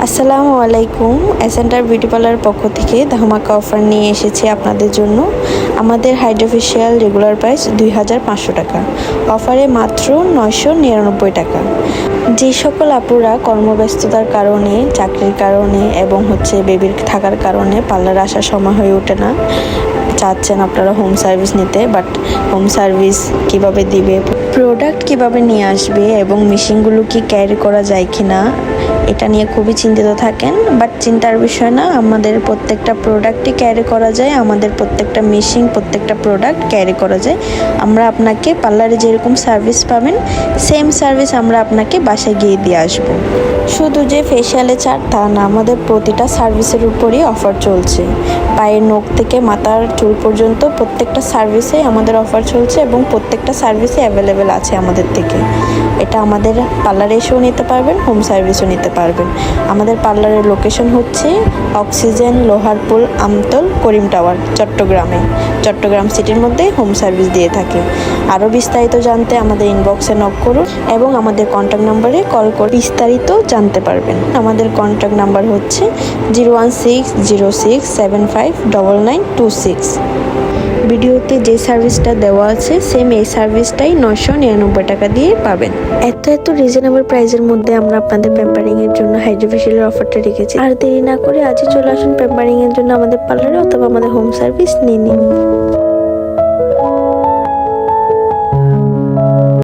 আসসালামু আলাইকুম। এসেন্টার beauty parlour পক্ষ থেকে ধামাকা অফার নিয়ে এসেছি আপনাদের জন্য। আমাদের হাইড্রোফেশিয়াল রেগুলার প্রাইস 2500 টাকা, অফারে মাত্র 999 টাকা। যে সকল আপুরা কর্মব্যস্ততার কারণে, চাকরির কারণে এবং বেবির থাকার কারণে পার্লারে আসার সময় হয়ে ওঠে না, চাচ্ছেন আপনারা হোম সার্ভিস নিতে, বাট হোম সার্ভিস কিভাবে দিবে, প্রোডাক্ট কিভাবে নিয়ে আসবে এবং মেশিনগুলো কি ক্যারি করা যায় কি না, এটা নিয়ে খুবই চিন্তিত থাকেন। বাট চিন্তার বিষয় না, আমাদের প্রত্যেকটা প্রোডাক্টই ক্যারি করা যায়, আমাদের প্রত্যেকটা মেশিন, প্রত্যেকটা প্রোডাক্ট ক্যারি করা যায়। আমরা আপনাকে পার্লারে যেরকম সার্ভিস পাবেন সেম সার্ভিস আমরা আপনাকে বাসায় গিয়ে দিয়ে আসবো। শুধু যে ফেশিয়ালে ছাড় তা না, আমাদের প্রতিটা সার্ভিসের উপরই অফার চলছে। পায়ের নখ থেকে মাথার চুল পর্যন্ত প্রত্যেকটা সার্ভিসে আমাদের অফার চলছে এবং প্রত্যেকটা সার্ভিসে অ্যাভেলেবেল আছে আমাদের থেকে। এটা আমাদের পার্লারে এসেও নিতে পারবেন, হোম সার্ভিসও নিতে পারবেন। আমাদের পার্লারের লোকেশন হচ্ছে অক্সিজেন, লোহারপুল, আমতল, করিম টাওয়ার, চট্টগ্রাম সিটির মধ্যে হোম সার্ভিস দিয়ে থাকে। আরও বিস্তারিত জানতে আমাদের ইনবক্সে নক করুন এবং আমাদের কন্ট্যাক্ট নাম্বারে কল করে বিস্তারিত জানতে পারবেন। আমাদের কন্ট্যাক্ট নাম্বার হচ্ছে 01606759926। ভিডিওতে যে সার্ভিসটা দেওয়া আছে সেম এই সার্ভিসটাই 999 টাকা দিয়ে পাবেন। এত রিজনেবল প্রাইসের মধ্যে আমরা আপনাদের প্যাম্পারিং এর জন্য হাইড্রোফেশিয়ালের অফারটা রেখেছি। আর দেরি না করে আজই চলে আসুন প্যাম্পারিং এর জন্য আমাদের পার্লারে অথবা আমাদের হোম সার্ভিস নিয়ে নিন।